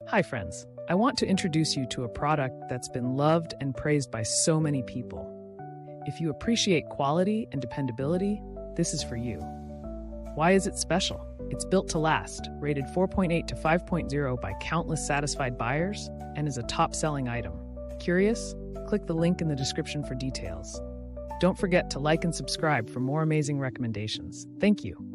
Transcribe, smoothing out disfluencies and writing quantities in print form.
Hi, friends. I want to introduce you to a product that's been loved and praised by so many people. If you appreciate quality and dependability, this is for you. Why is it special? It's built to last, rated 4.8 to 5.0 by countless satisfied buyers, and is a top-selling item. Curious? Click the link in the description for details. Don't forget to like and subscribe for more amazing recommendations. Thank you.